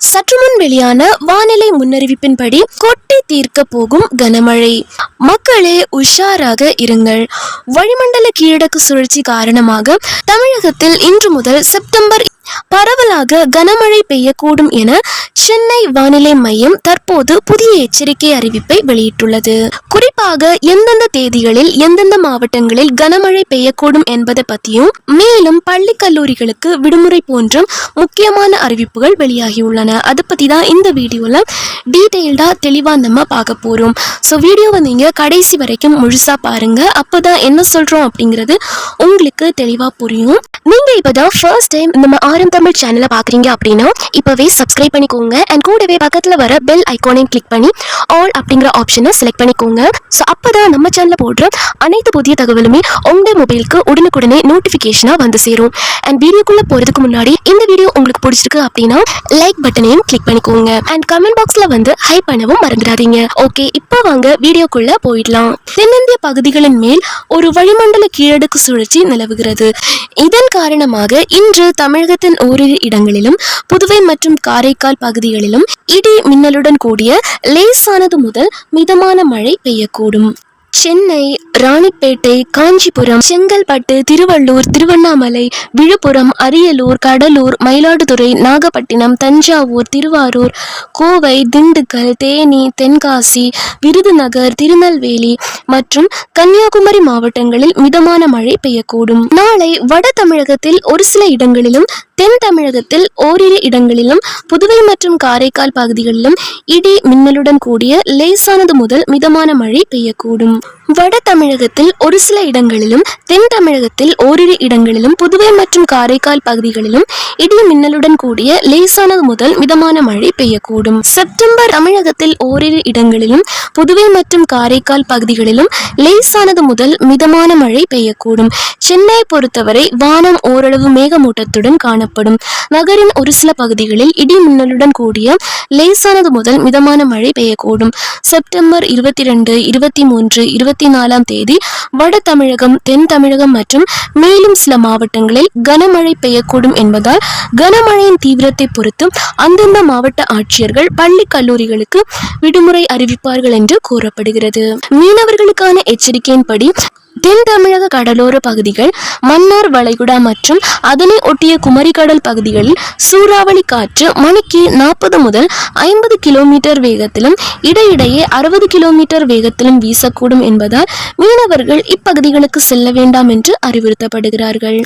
சற்றுமுன் வெளியான வானிலை முன்னறிவிப்பின்படி கொட்டி தீர்க்க போகும் கனமழை. மக்களே உஷாராக இருங்கள். வளிமண்டல கீழடுக்கு சுழற்சி காரணமாக தமிழகத்தில் இன்று முதல் செப்டம்பர் பரவலாக கனமழை பெய்யக்கூடும் என சென்னை வானிலை மையம் தற்போது புதிய எச்சரிக்கை அறிவிப்பை வெளியிட்டுள்ளது. குறிப்பாக எந்தெந்த தேதிகளில் எந்தெந்த மாவட்டங்களில் கனமழை பெய்யக்கூடும் என்பதை பற்றியும் மேலும் பள்ளி கல்லூரிகளுக்கு விடுமுறை போன்ற முக்கியமான அறிவிப்புகள் வெளியாகியுள்ளன. அதை பற்றி தான் இந்த வீடியோவில் டீட்டெயில்டாக தெளிவாக நம்ம பார்க்க போகிறோம். ஸோ வீடியோவை நீங்கள் கடைசி வரைக்கும் முழுசாக பாருங்கள். அப்போ தான் என்ன சொல்கிறோம் அப்படிங்கிறது உங்களுக்கு தெளிவாக புரியும். நீங்கள் இப்போ தான் ஃபர்ஸ்ட் டைம் நம்ம ஆரம் தமிழ் சேனலை பார்க்குறீங்க அப்படின்னா இப்போவே சப்ஸ்கிரைப் பண்ணிக்கோங்க. அண்ட் கூடவே பக்கத்தில் வர பெல் ஐக்கானையும் கிளிக் பண்ணி ஆல் அப்படிங்கிற ஆப்ஷனை செலக்ட் பண்ணிக்கோங்க. ஸோ அப்போ தான் நம்ம சேனலில் போடுற அனைத்து புதிய தகவலுமே உங்கள் மொபைலுக்கு உடனுக்குடனே நோட்டிஃபிகேஷனாக வந்து சேரும். அண்ட் வீடியோக்குள்ளே போகிறதுக்கு முன்னாடி இந்த வீடியோ உங்களுக்கு பிடிச்சிருக்கு அப்படின்னா லைக் பட்டனையும் கிளிக் பண்ணிக்கோங்க. அண்ட் கமெண்ட் பாக்ஸில் வந்து ஹை பண்ணவும் மறந்துடாதீங்க. ஓகே, இப்போ வாங்க வீடியோக்குள்ளே போயிடலாம். தென்னிந்திய பகுதிகளின் மேல் ஒரு வளிமண்டல கீழடுக்கு சுழற்சி நிலவுகிறது. இதன் காரணமாக இன்று தமிழகத்தின் ஓரிரு இடங்களிலும் புதுவை மற்றும் காரைக்கால் பகுதிகளிலும் இடி மின்னலுடன் கூடிய லேசானது முதல் மிதமான மழை பெய்யக்கூடும். சென்னை, ராணிப்பேட்டை, காஞ்சிபுரம், செங்கல்பட்டு, திருவள்ளூர், திருவண்ணாமலை, விழுப்புரம், அரியலூர், கடலூர், மயிலாடுதுறை, நாகப்பட்டினம், தஞ்சாவூர், திருவாரூர், கோவை, திண்டுக்கல், தேனி, தென்காசி, விருதுநகர், திருநெல்வேலி மற்றும் கன்னியாகுமரி மாவட்டங்களில் மிதமான மழை பெய்யக்கூடும். நாளை வட தமிழகத்தில் ஒரு சில இடங்களிலும் தென் தமிழகத்தில் ஓரிரு இடங்களிலும் புதுவை மற்றும் காரைக்கால் பகுதிகளிலும் இடி மின்னலுடன் கூடிய லேசானது முதல் மிதமான மழை பெய்யக்கூடும். வட தமிழகத்தில் ஒரு சில இடங்களிலும் தென் தமிழகத்தில் ஓரிரு இடங்களிலும் புதுவை மற்றும் காரைக்கால் பகுதிகளிலும் இடி மின்னலுடன் கூடிய லேசானது முதல் மிதமான மழை பெய்யக்கூடும். செப்டம்பர் தமிழகத்தில் ஓரிரு இடங்களிலும் புதுவை மற்றும் காரைக்கால் பகுதிகளிலும் லேசானது முதல் மிதமான மழை பெய்யக்கூடும். சென்னை பொறுத்தவரை வானம் ஓரளவு மேகமூட்டத்துடன் காணப்படும். நகரின் ஒரு சில பகுதிகளில் இடி மின்னலுடன் கூடிய லேசானது முதல் மிதமான மழை பெய்யக்கூடும். செப்டம்பர் 22, 23, 24 தேதி வட தமிழகம், தென் தமிழகம் மற்றும் மேலும் சில மாவட்டங்களில் கனமழை பெய்யக்கூடும் என்பதால் கனமழையின் தீவிரத்தை பொறுத்து அந்தந்த மாவட்ட ஆட்சியர்கள் பள்ளி கல்லூரிகளுக்கு விடுமுறை அறிவிப்பார்கள் என்று கூறப்படுகிறது. மீனவர்களுக்கான எச்சரிக்கையின்படி தென் தமிழக கடலோர பகுதிகள், மன்னார் வளைகுடா மற்றும் அதனை ஒட்டிய குமரிக்கடல் பகுதிகளில் சூறாவளி காற்று மணிக்கு 40 முதல் 50 கிலோமீட்டர் வேகத்திலும் இடையிடையே 60 கிலோமீட்டர் வேகத்திலும் வீசக்கூடும் என்பதால் மீனவர்கள் இப்பகுதிகளுக்கு செல்ல வேண்டாம் என்று அறிவுறுத்தப்படுகிறார்கள்.